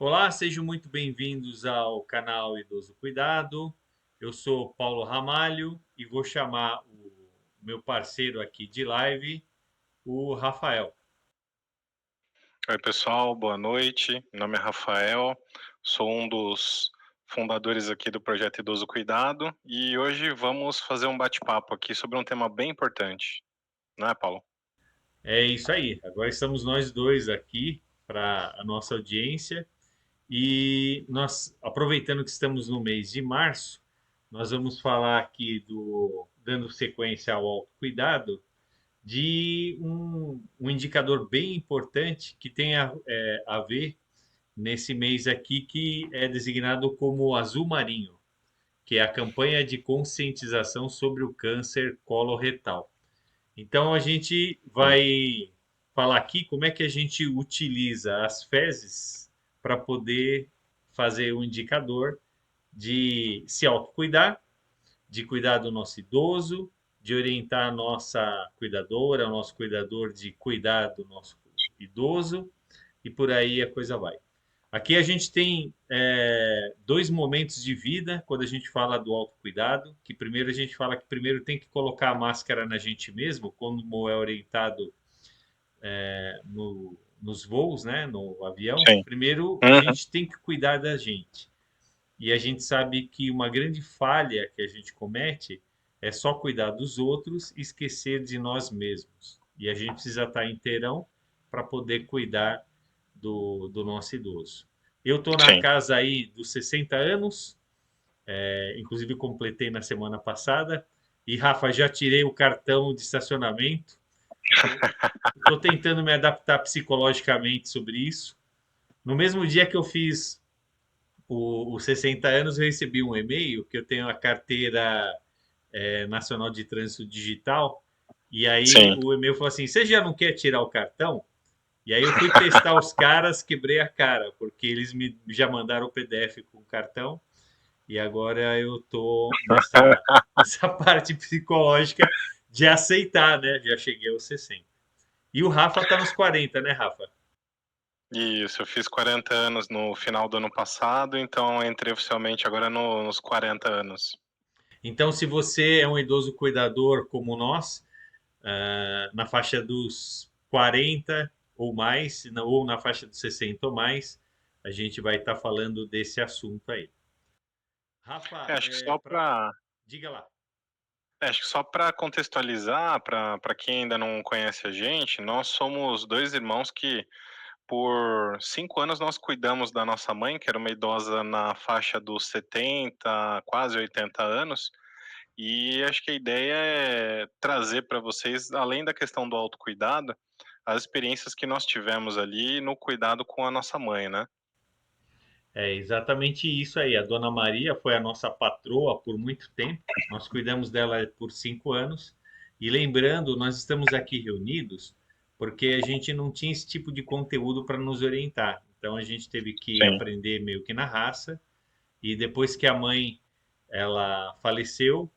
Olá, sejam muito bem-vindos ao canal Idoso Cuidado. Eu sou Paulo Ramalho e vou chamar o meu parceiro aqui de live, o Rafael. Oi, pessoal, boa noite. Meu nome é Rafael, sou um dos fundadores aqui do projeto Idoso Cuidado e hoje vamos fazer um bate-papo aqui sobre um tema bem importante, não é, Paulo? É isso aí. Agora estamos nós dois aqui para a nossa audiência e nós, aproveitando que estamos no mês de março, nós vamos falar aqui dando sequência ao autocuidado, de um indicador bem importante que tem a ver nesse mês aqui, que é designado como Azul Marinho, que é a campanha de conscientização sobre o câncer coloretal. Então, a gente Sim. vai falar aqui como é que a gente utiliza as fezes para poder fazer um indicador de se autocuidar, de cuidar do nosso idoso, de orientar a nossa cuidadora, o nosso cuidador de cuidar do nosso idoso, e por aí a coisa vai. Aqui a gente tem dois momentos de vida quando a gente fala do autocuidado, que primeiro a gente fala que primeiro tem que colocar a máscara na gente mesmo, como é orientado nos voos, né, no avião. Sim. Primeiro a Uhum. gente tem que cuidar da gente. E a gente sabe que uma grande falha que a gente comete é só cuidar dos outros e esquecer de nós mesmos. E a gente precisa estar inteirão para poder cuidar do nosso idoso. Eu estou na Sim. casa aí dos 60 anos, inclusive completei na semana passada. E, Rafa, já tirei o cartão de estacionamento. Estou tentando me adaptar psicologicamente sobre isso. No mesmo dia que eu fiz os 60 anos, eu recebi um e-mail que eu tenho a carteira nacional de trânsito digital. E aí Sim. o e-mail falou assim: Você já não quer tirar o cartão? E aí eu fui testar os caras, quebrei a cara, porque eles já mandaram o PDF com o cartão. E agora eu tô nessa parte psicológica de aceitar, né? Já cheguei aos 60. E o Rafa tá nos 40, né, Rafa? Isso, eu fiz 40 anos no final do ano passado, então entrei oficialmente agora nos 40 anos. Então, se você é um idoso cuidador como nós, na faixa dos 40 ou mais, ou na faixa dos 60 ou mais, a gente vai estar falando desse assunto aí. Rafa, Acho que só para diga lá. acho que só para contextualizar, para quem ainda não conhece a gente, nós somos dois irmãos que por 5 anos nós cuidamos da nossa mãe, que era uma idosa na faixa dos 70, quase 80 anos, e acho que a ideia é trazer para vocês, além da questão do autocuidado, as experiências que nós tivemos ali no cuidado com a nossa mãe, né. É exatamente isso aí. A Dona Maria foi a nossa patroa por muito tempo. Nós cuidamos dela por 5 anos. E lembrando, nós estamos aqui reunidos porque a gente não tinha esse tipo de conteúdo para nos orientar. Então a gente teve que Sim, aprender meio que na raça. E depois que a mãe ela faleceu,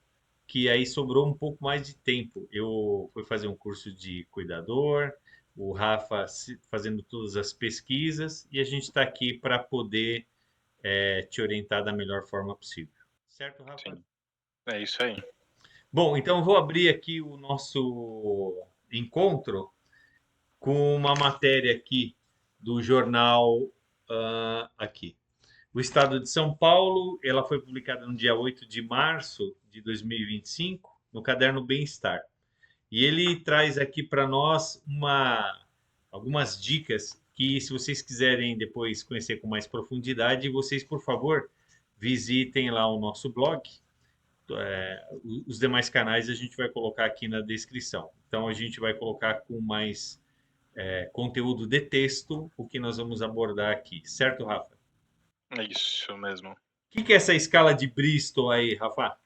que aí sobrou um pouco mais de tempo. Eu fui fazer um curso de cuidador, o Rafa fazendo todas as pesquisas e a gente está aqui para poder te orientar da melhor forma possível. Certo, Rafa? sim. É isso aí. Bom, então vou abrir aqui o nosso encontro com uma matéria aqui do jornal aqui. O Estado de São Paulo, ela foi publicada no dia 8 de março de 2025, no caderno Bem-Estar. E ele traz aqui para nós algumas dicas que, se vocês quiserem depois conhecer com mais profundidade, vocês, por favor, visitem lá o nosso blog. Os demais canais a gente vai colocar aqui na descrição. Então, a gente vai colocar com mais conteúdo de texto o que nós vamos abordar aqui. Certo, Rafa? É isso mesmo. O que é essa escala de Bristol aí, Rafa?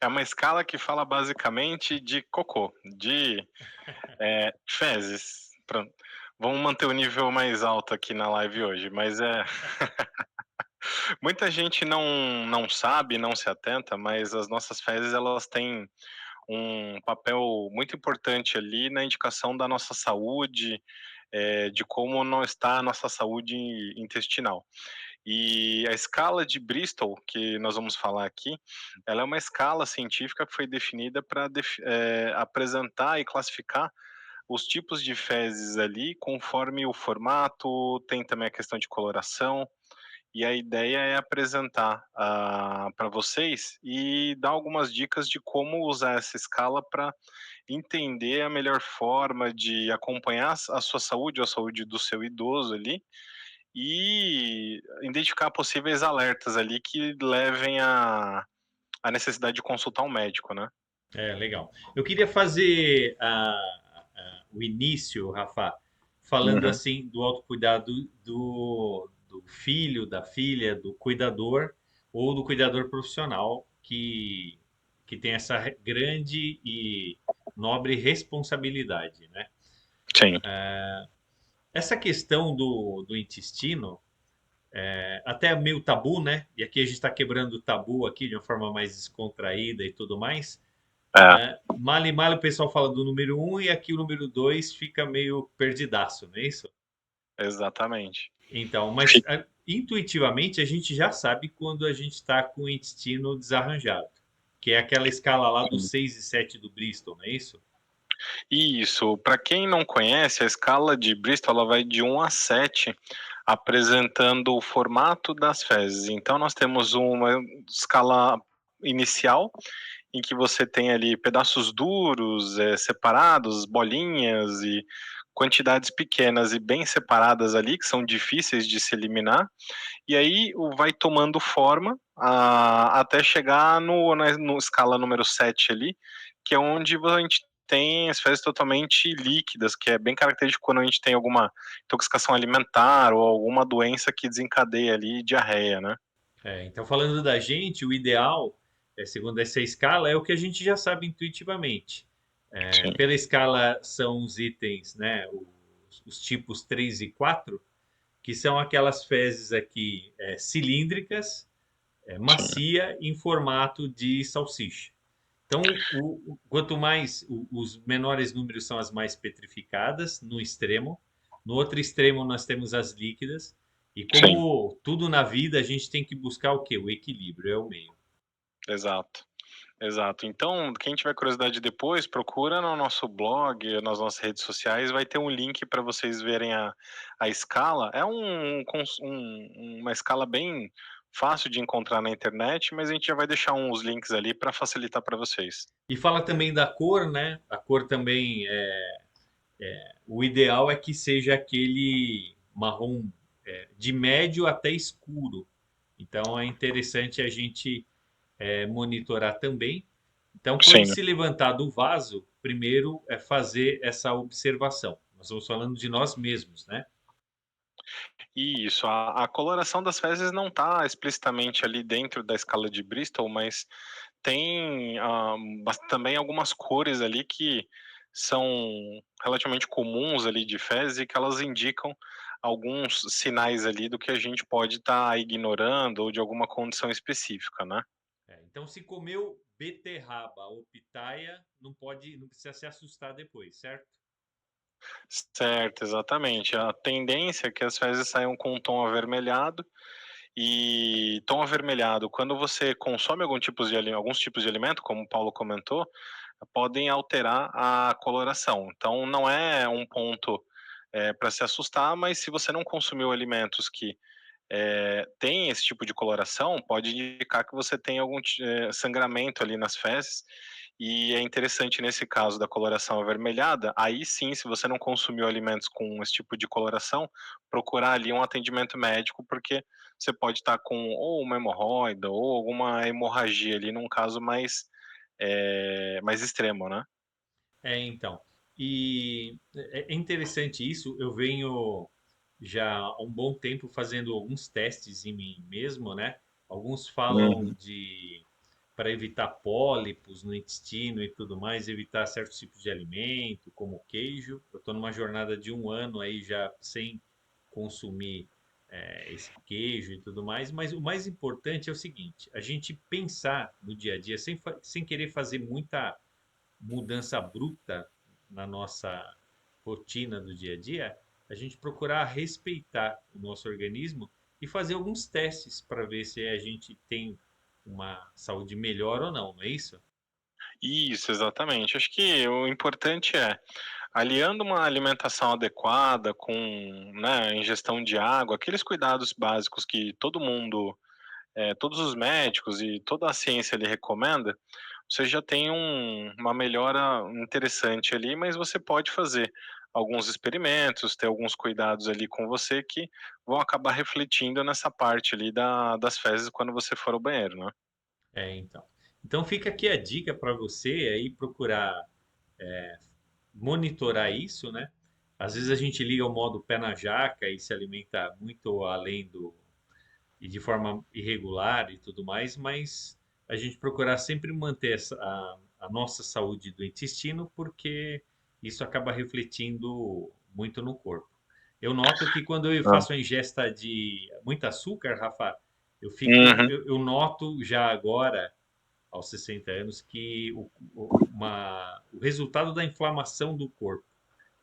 É uma escala que fala basicamente de cocô, de, fezes. Pronto. Vamos manter o nível mais alto aqui na live hoje, mas muita gente não sabe, não se atenta, mas as nossas fezes elas têm um papel muito importante ali na indicação da nossa saúde, de como não está a nossa saúde intestinal. E a escala de Bristol, que nós vamos falar aqui, ela é uma escala científica que foi definida para apresentar e classificar os tipos de fezes ali conforme o formato, tem também a questão de coloração, e a ideia é apresentar para vocês e dar algumas dicas de como usar essa escala para entender a melhor forma de acompanhar a sua saúde ou a saúde do seu idoso ali, e identificar possíveis alertas ali que levem à necessidade de consultar um médico, né. Legal. Eu queria fazer o início, Rafa, falando Uhum. assim do autocuidado do filho, da filha, do cuidador ou do cuidador profissional que tem essa grande e nobre responsabilidade, né? Sim. Essa questão do intestino até é meio tabu, né? E aqui a gente está quebrando o tabu aqui de uma forma mais descontraída e tudo mais. É, Mal e mal o pessoal fala do número um e aqui o número 2 fica meio perdidaço, não é isso? exatamente. Então, mas intuitivamente a gente já sabe quando a gente está com o intestino desarranjado, que é aquela escala lá do 6 e 7 do Bristol, não é isso? Isso, para quem não conhece, a escala de Bristol ela vai de 1 a 7, apresentando o formato das fezes. Então nós temos uma escala inicial, em que você tem ali pedaços duros, separados, bolinhas e quantidades pequenas e bem separadas ali, que são difíceis de se eliminar, e aí vai tomando forma, até chegar no escala número 7 ali, que é onde a gente tem as fezes totalmente líquidas, que é bem característico quando a gente tem alguma intoxicação alimentar ou alguma doença que desencadeia ali diarreia, né. Então, falando da gente, o ideal, segundo essa escala, é o que a gente já sabe intuitivamente. Sim, Pela escala são os itens, né, os tipos 3 e 4, que são aquelas fezes aqui cilíndricas, sim, macia, em formato de salsicha. Então, quanto mais os menores números são as mais petrificadas, no extremo. No outro extremo, nós temos as líquidas. E sim, como tudo na vida, a gente tem que buscar o quê? O equilíbrio, é o meio. exato. Exato. Então, quem tiver curiosidade depois, procura no nosso blog, nas nossas redes sociais, vai ter um link para vocês verem a escala. É uma escala bem fácil de encontrar na internet, mas a gente já vai deixar uns links ali para facilitar para vocês. E fala também da cor, né? A cor também o ideal é que seja aquele marrom de médio até escuro. Então é interessante a gente monitorar também. Então, quando Sim, se levantar do vaso, primeiro é fazer essa observação. Nós estamos falando de nós mesmos, né? isso. A coloração das fezes não está explicitamente ali dentro da escala de Bristol, mas tem também algumas cores ali que são relativamente comuns ali de fezes e que elas indicam alguns sinais ali do que a gente pode estar ignorando ou de alguma condição específica, né? Então, se comeu beterraba ou pitaia, não precisa se assustar depois, certo? Certo, exatamente. A tendência é que as fezes saiam com um tom avermelhado. E tom avermelhado, quando você consome alguns tipos de alimento, como o Paulo comentou, podem alterar a coloração. Então não é um ponto, para se assustar, mas se você não consumiu alimentos que, têm esse tipo de coloração, pode indicar que você tem sangramento ali nas fezes, e é interessante nesse caso da coloração avermelhada, aí sim, se você não consumiu alimentos com esse tipo de coloração, procurar ali um atendimento médico, porque você pode estar com ou uma hemorroida ou alguma hemorragia ali num caso mais extremo, né. Então. E é interessante isso. Eu venho já há um bom tempo fazendo alguns testes em mim mesmo, né? Alguns falam Uhum. de para evitar pólipos no intestino e tudo mais, evitar certos tipos de alimento, como queijo. Eu estou numa jornada de um ano aí já sem consumir esse queijo e tudo mais, mas o mais importante é o seguinte: a gente pensar no dia a dia sem querer fazer muita mudança bruta na nossa rotina do dia a dia, a a gente procurar respeitar o nosso organismo e fazer alguns testes para ver se a gente tem uma saúde melhor ou não, não é isso? Isso, exatamente. Acho que o importante é, aliando uma alimentação adequada com, né, ingestão de água, aqueles cuidados básicos que todo mundo, todos os médicos e toda a ciência ali recomenda, você já tem uma melhora interessante ali, mas você pode fazer alguns experimentos, ter alguns cuidados ali com você que vão acabar refletindo nessa parte ali das fezes quando você for ao banheiro, né? É, então. Então fica aqui a dica para você aí procurar monitorar isso, né? Às vezes a gente liga o modo pé na jaca e se alimenta muito além do e de forma irregular e tudo mais, mas a gente procurar sempre manter a nossa saúde do intestino, porque isso acaba refletindo muito no corpo. Eu noto que quando eu Ah. faço a ingesta de muito açúcar, Rafa, Uhum. eu noto já agora aos 60 anos, que o resultado da inflamação do corpo.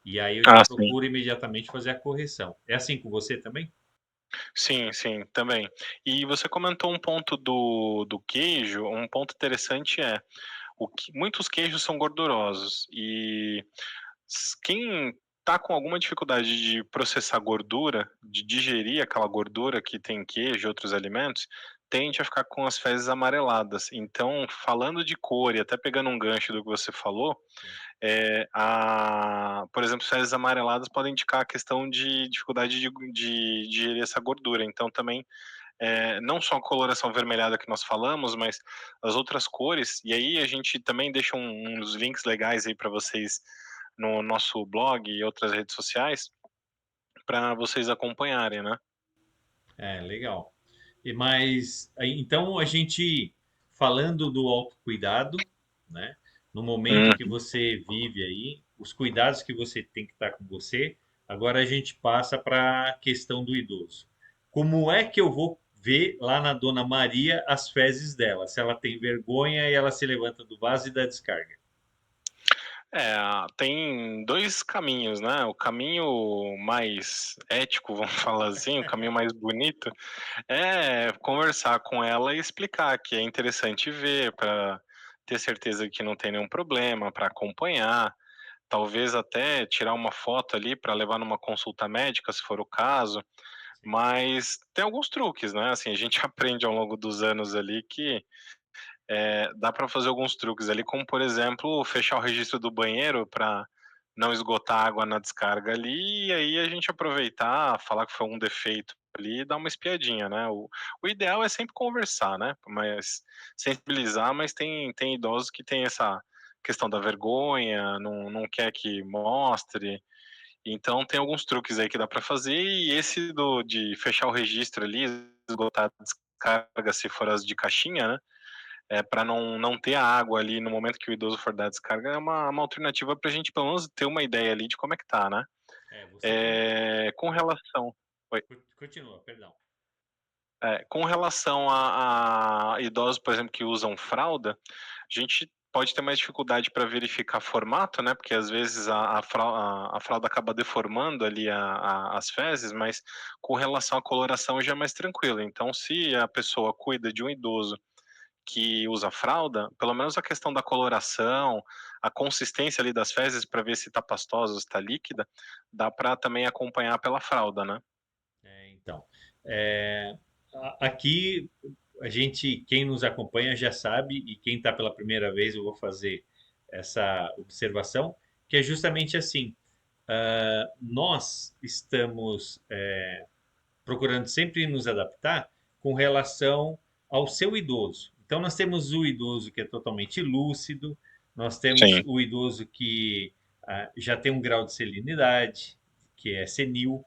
E aí eu já Ah, sim. procuro imediatamente fazer a correção. É assim com você também? Sim, sim, também. E você comentou um ponto do queijo, um ponto interessante é, muitos queijos são gordurosos e quem tá com alguma dificuldade de processar gordura, de digerir aquela gordura que tem queijo e outros alimentos, tende a ficar com as fezes amareladas. Então, falando de cor e até pegando um gancho do que você falou, Sim. por exemplo, fezes amareladas podem indicar a questão de dificuldade de digerir essa gordura. Então, também, não só a coloração avermelhada que nós falamos, mas as outras cores. E aí a gente também deixa uns links legais aí para vocês no nosso blog e outras redes sociais para vocês acompanharem, né? É, legal. Mas então a gente falando do autocuidado, né? No momento que Uhum. você vive aí, os cuidados que você tem que estar com você, agora a gente passa para a questão do idoso. Como é que eu vou ver lá na Dona Maria as fezes dela? Se ela tem vergonha e ela se levanta do vaso e dá descarga. É, tem 2 caminhos, né, o caminho mais ético, vamos falar assim, o caminho mais bonito, é conversar com ela e explicar que é interessante ver para ter certeza que não tem nenhum problema, para acompanhar, talvez até tirar uma foto ali para levar numa consulta médica, se for o caso, Sim. mas tem alguns truques, né, assim, a gente aprende ao longo dos anos ali que dá para fazer alguns truques ali, como por exemplo, fechar o registro do banheiro para não esgotar água na descarga ali, e aí a gente aproveitar, falar que foi um defeito ali e dar uma espiadinha, né. O ideal é sempre conversar, né, mas sensibilizar, mas tem idosos que têm essa questão da vergonha, não quer que mostre, então tem alguns truques aí que dá para fazer, e esse de fechar o registro ali, esgotar a descarga se for as de caixinha, né, para não ter a água ali no momento que o idoso for dar descarga, é uma alternativa para a gente pelo menos ter uma ideia ali de como é que tá, né. É, você tem. Com relação oi. Continua, perdão. Com relação a idosos, por exemplo, que usam fralda, a gente pode ter mais dificuldade para verificar formato, né, porque às vezes a fralda acaba deformando ali as fezes, mas com relação à coloração já é mais tranquilo. Então se a pessoa cuida de um idoso que usa fralda, pelo menos a questão da coloração, a consistência ali das fezes para ver se está pastosa ou se está líquida, dá para também acompanhar pela fralda, né. Então, é, aqui a gente, quem nos acompanha já sabe, e quem está pela primeira vez, eu vou fazer essa observação, que é justamente assim: nós estamos procurando sempre nos adaptar com relação ao seu idoso. Então, nós temos o idoso que é totalmente lúcido, nós temos Sim. o idoso que já tem um grau de selinidade, que é senil,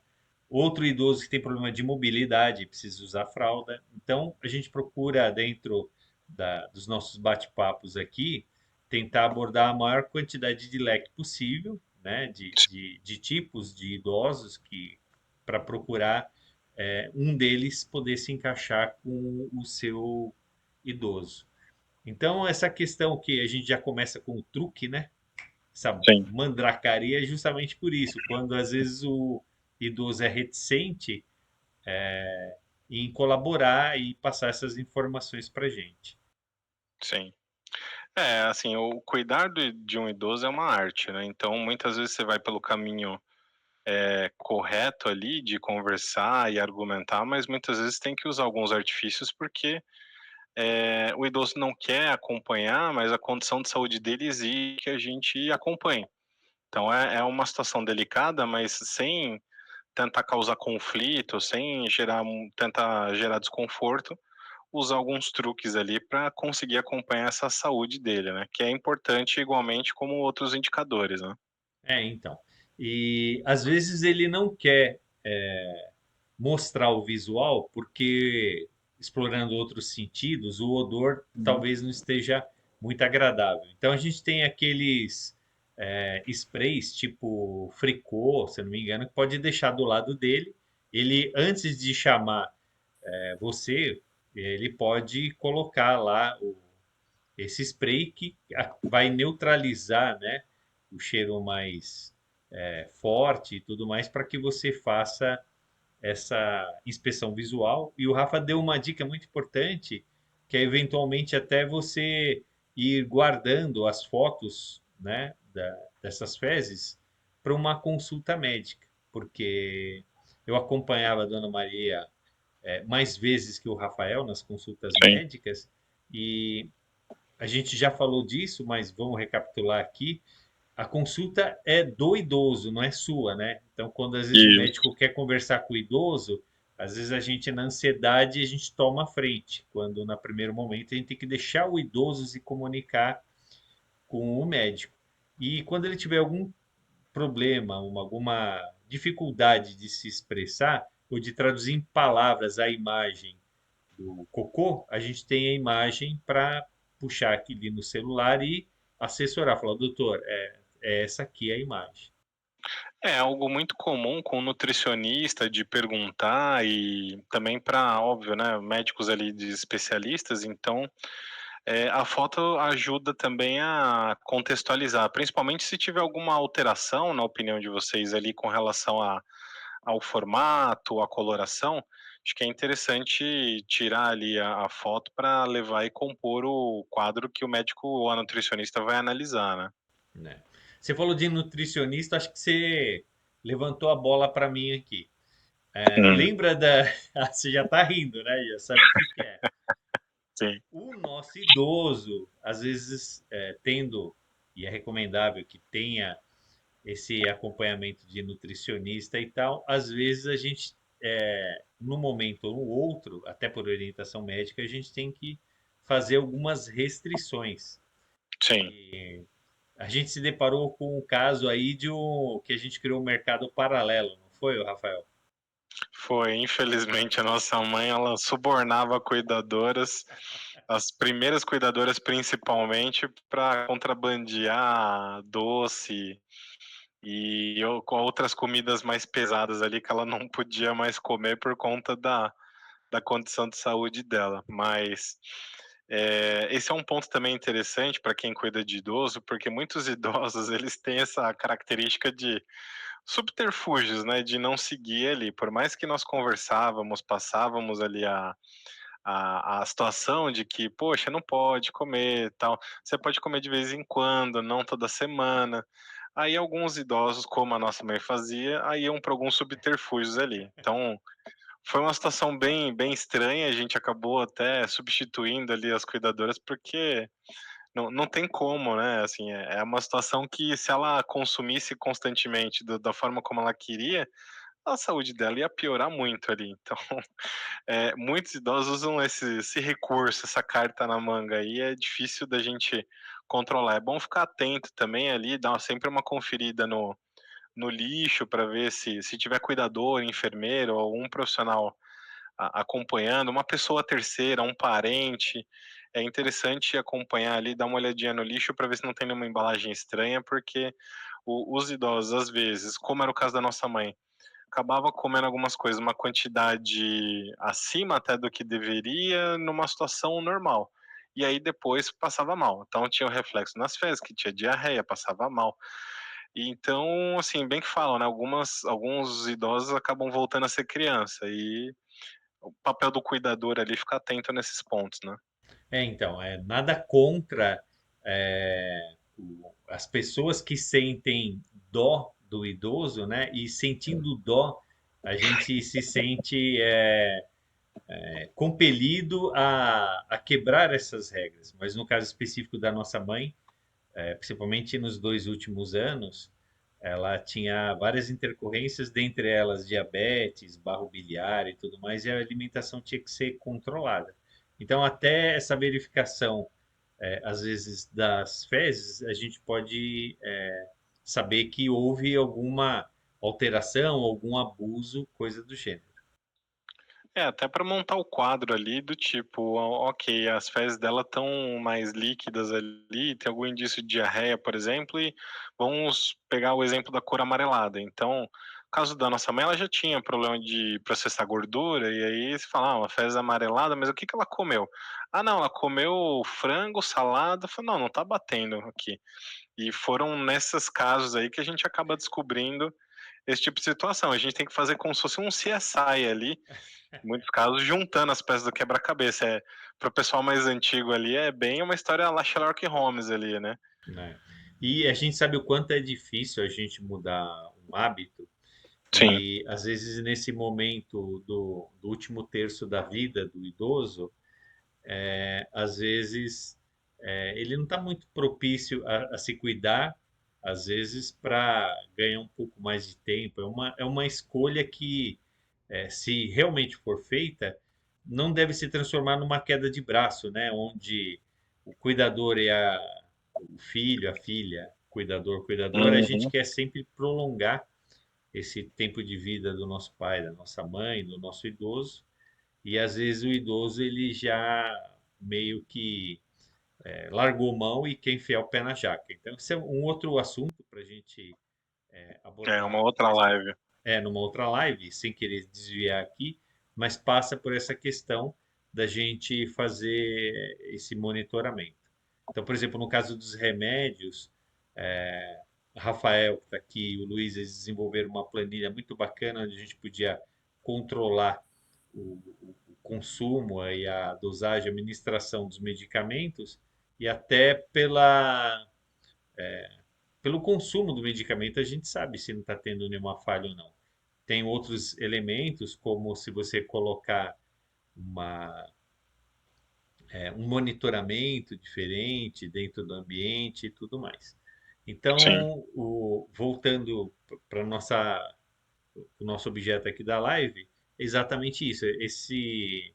outro idoso que tem problema de mobilidade, precisa usar fralda. Então, a gente procura, dentro dos nossos bate-papos aqui, tentar abordar a maior quantidade de leque possível, né, de tipos de idosos que para procurar um deles poder se encaixar com o seu idoso. Então, essa questão que a gente já começa com o truque, né? Essa Sim. mandracaria é justamente por isso. Quando às vezes o idoso é reticente em colaborar e passar essas informações para gente. Sim. Assim, o cuidar de um idoso é uma arte, né, então muitas vezes você vai pelo caminho, correto ali de conversar e argumentar, mas muitas vezes tem que usar alguns artifícios, porque, o idoso não quer acompanhar, mas a condição de saúde dele exige que a gente acompanhe. Então é uma situação delicada, mas sem tentar causar conflito, sem tentar gerar desconforto, usar alguns truques ali para conseguir acompanhar essa saúde dele, né, que é importante igualmente como outros indicadores, né. Então. E às vezes ele não quer mostrar o visual, porque explorando outros sentidos, o odor talvez não esteja muito agradável. Então a gente tem aqueles sprays tipo Fricô, se eu não me engano, que pode deixar do lado dele. Ele, antes de chamar você, ele pode colocar lá esse spray que vai neutralizar, né, o cheiro mais forte e tudo mais para que você faça essa inspeção visual. E o Rafa deu uma dica muito importante, que é eventualmente até você ir guardando as fotos, né, dessas fezes para uma consulta médica, porque eu acompanhava a Dona Maria mais vezes que o Rafael nas consultas Sim. médicas e a gente já falou disso, mas vamos recapitular aqui. A consulta é do idoso, não é sua, né? Então, quando às vezes o Isso. médico quer conversar com o idoso, às vezes a gente, na ansiedade, a gente toma a frente, quando no primeiro momento a gente tem que deixar o idoso se comunicar com o médico. E quando ele tiver algum problema, alguma dificuldade de se expressar, ou de traduzir em palavras a imagem do cocô, a gente tem a imagem para puxar aqui no celular e assessorar, falar, doutor, é essa aqui a imagem. É algo muito comum com o nutricionista de perguntar e também para, óbvio, né, médicos ali de especialistas, então, a foto ajuda também a contextualizar, principalmente se tiver alguma alteração, na opinião de vocês ali, com relação ao formato, à coloração, acho que é interessante tirar ali a foto para levar e compor o quadro que o médico ou a nutricionista vai analisar, né. Né? Você falou de nutricionista, acho que você levantou a bola para mim aqui. Hum, Lembra da. Ah, você já está rindo, né? Já sabe o que que é. sim, O nosso idoso, às vezes, tendo, e é recomendável que tenha esse acompanhamento de nutricionista e tal, às vezes a gente, num momento ou no outro, até por orientação médica, a gente tem que fazer algumas restrições. sim. E a gente se deparou com um caso aí que a gente criou um mercado paralelo, não foi, Rafael? Foi, infelizmente, a nossa mãe, ela subornava cuidadoras, as primeiras cuidadoras principalmente, para contrabandear doce com outras comidas mais pesadas ali que ela não podia mais comer por conta da condição de saúde dela. Mas, esse é um ponto também interessante para quem cuida de idoso, porque muitos idosos, eles têm essa característica de subterfúgios, né, de não seguir ali, por mais que nós conversávamos, passávamos ali a situação de que: "Poxa, não pode comer, tal, você pode comer de vez em quando, não toda semana". Aí alguns idosos, como a nossa mãe fazia, aí iam para alguns subterfúgios ali. Então, foi uma situação bem estranha, a gente acabou até substituindo ali as cuidadoras, porque não tem como, né, assim, é uma situação que se ela consumisse constantemente da forma como ela queria, a saúde dela ia piorar muito ali. Então, muitos idosos usam esse recurso, essa carta na manga aí, é difícil da gente controlar. É bom ficar atento também ali, dar sempre uma conferida no lixo para ver se tiver cuidador, enfermeiro ou algum profissional acompanhando, uma pessoa terceira, um parente, é interessante acompanhar ali, dar uma olhadinha no lixo para ver se não tem nenhuma embalagem estranha, porque os idosos, às vezes, como era o caso da nossa mãe, acabava comendo algumas coisas, uma quantidade acima até do que deveria, numa situação normal. E aí depois passava mal. Então tinha o reflexo nas fezes, que tinha diarreia, passava mal. E então, assim, bem que falam, né, alguns idosos acabam voltando a ser criança, e o papel do cuidador ali fica atento nesses pontos, né. Então, nada contra as pessoas que sentem dó do idoso, né? E sentindo dó, a gente se sente compelido a quebrar essas regras. Mas no caso específico da nossa mãe, principalmente nos 2 últimos anos, ela tinha várias intercorrências, dentre elas diabetes, barro biliar e tudo mais, e a alimentação tinha que ser controlada. Então, até essa verificação, às vezes, das fezes, a gente pode saber que houve alguma alteração, algum abuso, coisa do gênero. É, até para montar o quadro ali do tipo, ok, as fezes dela estão mais líquidas ali, tem algum indício de diarreia, por exemplo, e vamos pegar o exemplo da cor amarelada. Então, no caso da nossa mãe, ela já tinha problema de processar gordura, e aí você fala, uma fezes amarelada, mas o que que ela comeu? Ah, não, ela comeu frango, salada. Eu falei, não, não tá batendo aqui. E foram nesses casos aí que a gente acaba descobrindo esse tipo de situação. A gente tem que fazer como se fosse um CSI ali, em muitos casos, juntando as peças do quebra-cabeça. Para o pessoal mais antigo ali, é bem uma história à la Sherlock Holmes ali, né. Né? E a gente sabe o quanto é difícil a gente mudar um hábito, Sim, e às vezes nesse momento do último terço da vida do idoso, às vezes ele não está muito propício a se cuidar, às vezes para ganhar um pouco mais de tempo. É uma escolha que, se realmente for feita, não deve se transformar numa queda de braço, né? Onde o cuidador e o filho, a filha, cuidador, cuidadora, a gente uhum. quer sempre prolongar esse tempo de vida do nosso pai, da nossa mãe, do nosso idoso, e às vezes o idoso ele já meio que largou mão e quer enfiar o pé na jaca. Então, isso é um outro assunto para a gente É, uma abordar outra live. numa outra live, sem querer desviar aqui, mas passa por essa questão da gente fazer esse monitoramento. Então, por exemplo, no caso dos remédios, Rafael, que está aqui, e o Luiz, eles desenvolveram uma planilha muito bacana onde a gente podia controlar o consumo e a dosagem, a administração dos medicamentos, e até pelo consumo do medicamento a gente sabe se não está tendo nenhuma falha ou não. Tem outros elementos, como se você colocar uma, um monitoramento diferente dentro do ambiente e tudo mais. Sim, Então, voltando para o nosso objeto aqui da live, é exatamente isso. Esse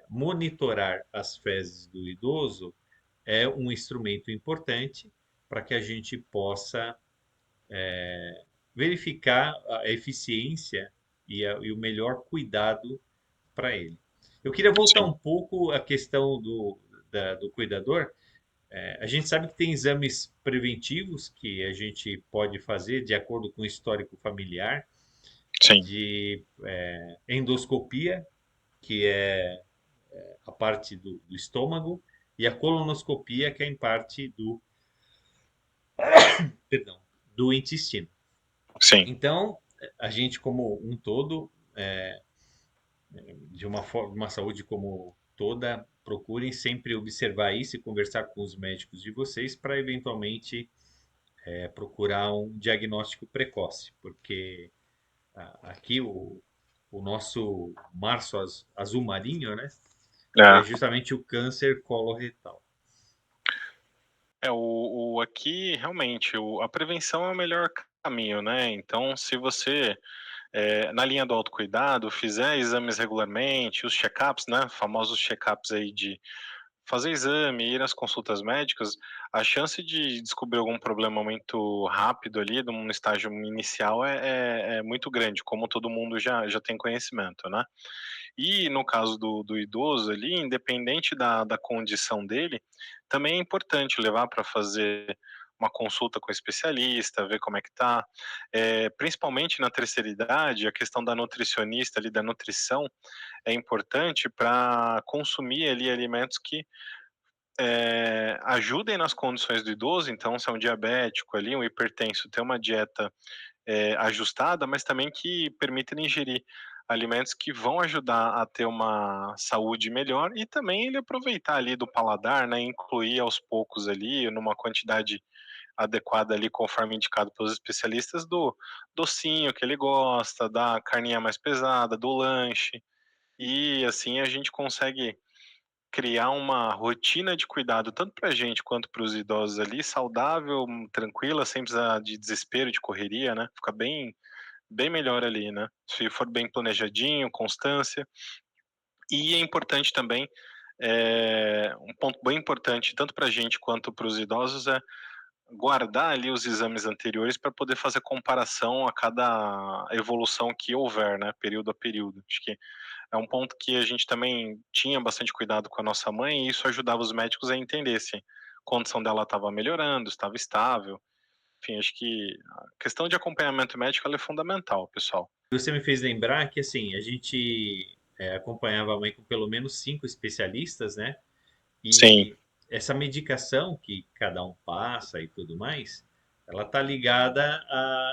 monitorar as fezes do idoso é um instrumento importante para que a gente possa verificar a eficiência e o melhor cuidado para ele. Eu queria voltar sim. um pouco à questão do cuidador. A gente sabe que tem exames preventivos que a gente pode fazer de acordo com o histórico familiar, Sim, de endoscopia, que é a parte do estômago, e a colonoscopia, que é em parte perdão, do intestino. sim. Então, a gente como um todo, de uma saúde como toda, procurem sempre observar isso e conversar com os médicos de vocês para eventualmente procurar um diagnóstico precoce, porque aqui o nosso março azul marinho, né, é É. justamente o câncer coloretal. É, o aqui realmente, a prevenção é o melhor caminho, né, então se você, na linha do autocuidado, fizer exames regularmente, os check-ups, né, famosos check-ups aí de fazer exame, ir às consultas médicas, a chance de descobrir algum problema muito rápido ali, num estágio inicial, é muito grande, como todo mundo já tem conhecimento, né. E no caso do idoso ali, independente da condição dele, também é importante levar para fazer uma consulta com o especialista, ver como é que tá. Principalmente na terceira idade, a questão da nutricionista ali, da nutrição, é importante para consumir ali alimentos que ajudem nas condições do idoso, então se é um diabético ali, um hipertenso, ter uma dieta ajustada, mas também que permita ele ingerir alimentos que vão ajudar a ter uma saúde melhor e também ele aproveitar ali do paladar, né, incluir aos poucos ali, numa quantidade adequada ali, conforme indicado pelos especialistas, do docinho que ele gosta, da carninha mais pesada, do lanche. E assim a gente consegue criar uma rotina de cuidado tanto para a gente quanto para os idosos ali, saudável, tranquila, sem precisar de desespero, de correria, né? Fica bem melhor ali, né? Se for bem planejadinho, constância. E é importante também, um ponto bem importante, tanto para a gente quanto para os idosos, é guardar ali os exames anteriores para poder fazer comparação a cada evolução que houver, né? Período a período. Acho que é um ponto que a gente também tinha bastante cuidado com a nossa mãe e isso ajudava os médicos a entender se a condição dela estava melhorando, estava estável. Enfim, acho que a questão de acompanhamento médico ela é fundamental, pessoal. Você me fez lembrar que assim, a gente acompanhava a mãe com pelo menos 5 especialistas, né? Sim, E essa medicação que cada um passa e tudo mais, ela está ligada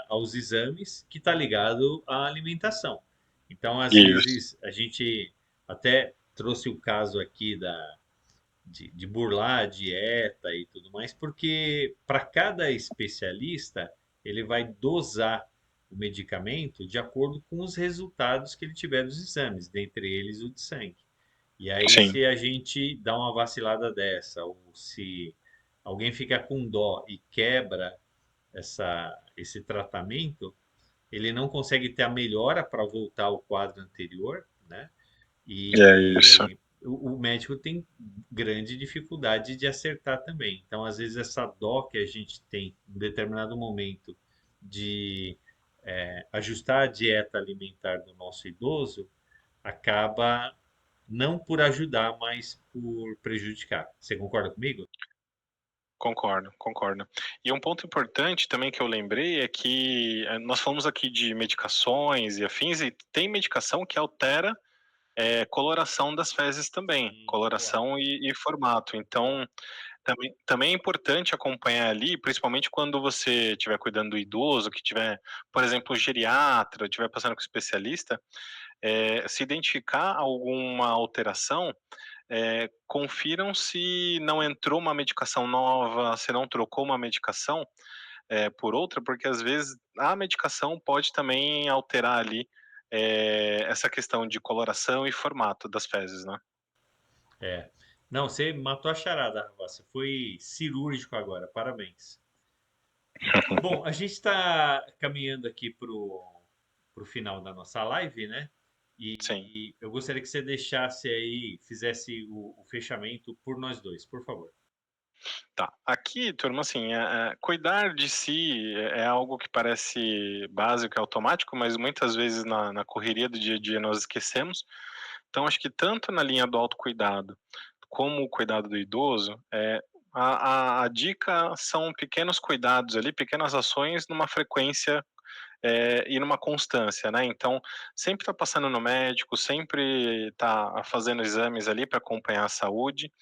aos exames, que está ligado à alimentação. Então, às isso. vezes, a gente até trouxe o caso aqui de burlar a dieta e tudo mais, porque para cada especialista, ele vai dosar o medicamento de acordo com os resultados que ele tiver dos exames, dentre eles o de sangue. E aí, Sim, se a gente dá uma vacilada dessa, ou se alguém fica com dó e quebra esse tratamento, ele não consegue ter a melhora para voltar ao quadro anterior, né? é isso. E o médico tem grande dificuldade de acertar também. Então, às vezes, essa dó que a gente tem em determinado momento de ajustar a dieta alimentar do nosso idoso acaba não por ajudar, mas por prejudicar. Você concorda comigo? Concordo, concordo. E um ponto importante também que eu lembrei é que nós falamos aqui de medicações e afins, e tem medicação que altera coloração das fezes também, Boa, coloração e formato. boa. Então, também é importante acompanhar ali, principalmente quando você estiver cuidando do idoso, que tiver, por exemplo, geriatra, estiver passando com especialista, se identificar alguma alteração, confiram se não entrou uma medicação nova, se não trocou uma medicação por outra, porque às vezes a medicação pode também alterar ali essa questão de coloração e formato das fezes, né? É. Não, você matou a charada, Rafa. Você foi cirúrgico agora. Parabéns. Bom, a gente está caminhando aqui para o final da nossa live, né? Sim. E eu gostaria que você deixasse aí, fizesse o fechamento por nós dois, por favor. Tá. Aqui, turma, assim, cuidar de si é algo que parece básico e automático, mas muitas vezes na correria do dia a dia nós esquecemos. Então, acho que tanto na linha do autocuidado como o cuidado do idoso, a dica são pequenos cuidados ali, pequenas ações numa frequência e numa constância, né? Então, sempre tá passando no médico, sempre tá fazendo exames ali para acompanhar a saúde.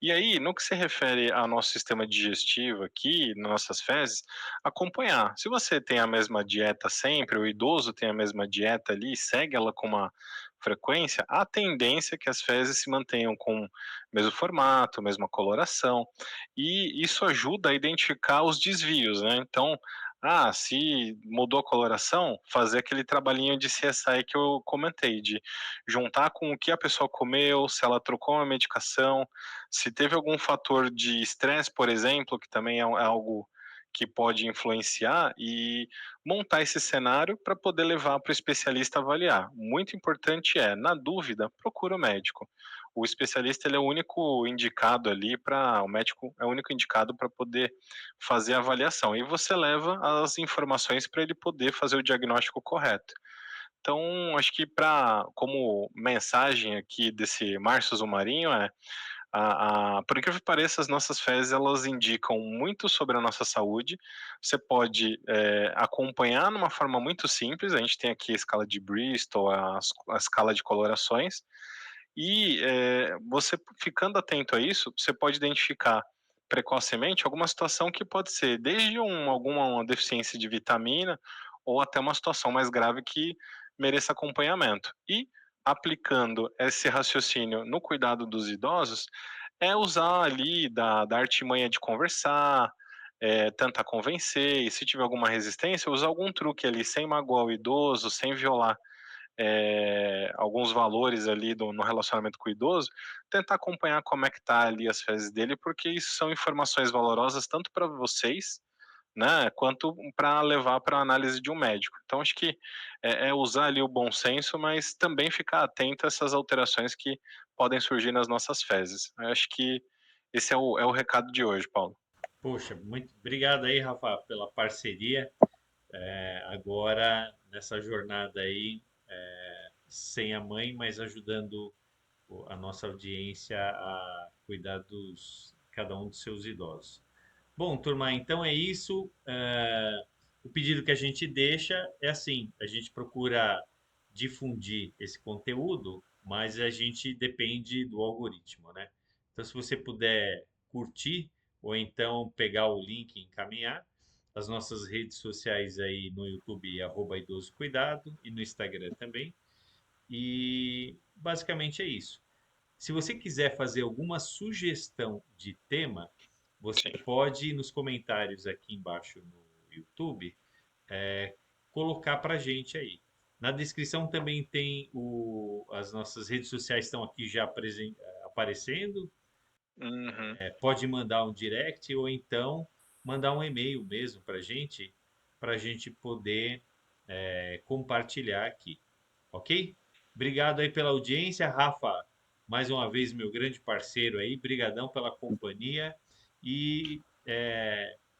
E aí, no que se refere ao nosso sistema digestivo aqui, nas nossas fezes, acompanhar. Se você tem a mesma dieta sempre, o idoso tem a mesma dieta ali e segue ela com uma frequência, a tendência é que as fezes se mantenham com o mesmo formato, mesma coloração, e isso ajuda a identificar os desvios, né? Então, se mudou a coloração, fazer aquele trabalhinho de CSI que eu comentei, de juntar com o que a pessoa comeu, se ela trocou uma medicação, se teve algum fator de estresse, por exemplo, que também é algo que pode influenciar, e montar esse cenário para poder levar para o especialista avaliar. Muito importante na dúvida, procura o médico. O especialista ele é o único indicado ali para o médico é o único indicado para poder fazer a avaliação. E você leva as informações para ele poder fazer o diagnóstico correto. Então, acho que como mensagem aqui desse Março Zumarinho por incrível que pareça, as nossas fezes elas indicam muito sobre a nossa saúde. Você pode acompanhar numa forma muito simples. A gente tem aqui a escala de Bristol, a escala de colorações, E você ficando atento a isso, você pode identificar precocemente alguma situação que pode ser desde alguma deficiência de vitamina ou até uma situação mais grave que mereça acompanhamento. E aplicando esse raciocínio no cuidado dos idosos, é usar ali da artimanha de conversar, tentar convencer, e se tiver alguma resistência, usar algum truque ali, sem magoar o idoso, sem violar alguns valores ali no relacionamento com o idoso, tentar acompanhar como é que tá ali as fezes dele, porque isso são informações valorosas tanto para vocês, né, quanto para levar para a análise de um médico. Então acho que usar ali o bom senso, mas também ficar atento a essas alterações que podem surgir nas nossas fezes. Eu acho que esse é o recado de hoje, Paulo. Poxa, muito obrigado aí, Rafa, pela parceria. Agora, nessa jornada aí, sem a mãe, mas ajudando a nossa audiência a cuidar dos cada um dos seus idosos. Bom, turma, então é isso. O pedido que a gente deixa é assim: a gente procura difundir esse conteúdo, mas a gente depende do algoritmo, né? Então, se você puder curtir ou então pegar o link e encaminhar, as nossas redes sociais aí no YouTube, @idoso cuidado, e no Instagram também. E basicamente é isso. Se você quiser fazer alguma sugestão de tema, você Sim, pode nos comentários aqui embaixo no YouTube colocar para a gente aí. Na descrição também tem as nossas redes sociais estão aqui já aparecendo. uhum. Pode mandar um direct ou então mandar um e-mail mesmo para a gente poder compartilhar aqui, ok? Obrigado aí pela audiência, Rafa. Mais uma vez, meu grande parceiro aí, brigadão pela companhia e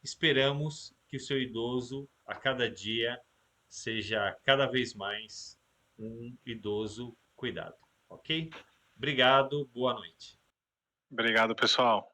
esperamos que o seu idoso a cada dia seja cada vez mais um idoso cuidado, ok? Obrigado, boa noite. Obrigado, pessoal.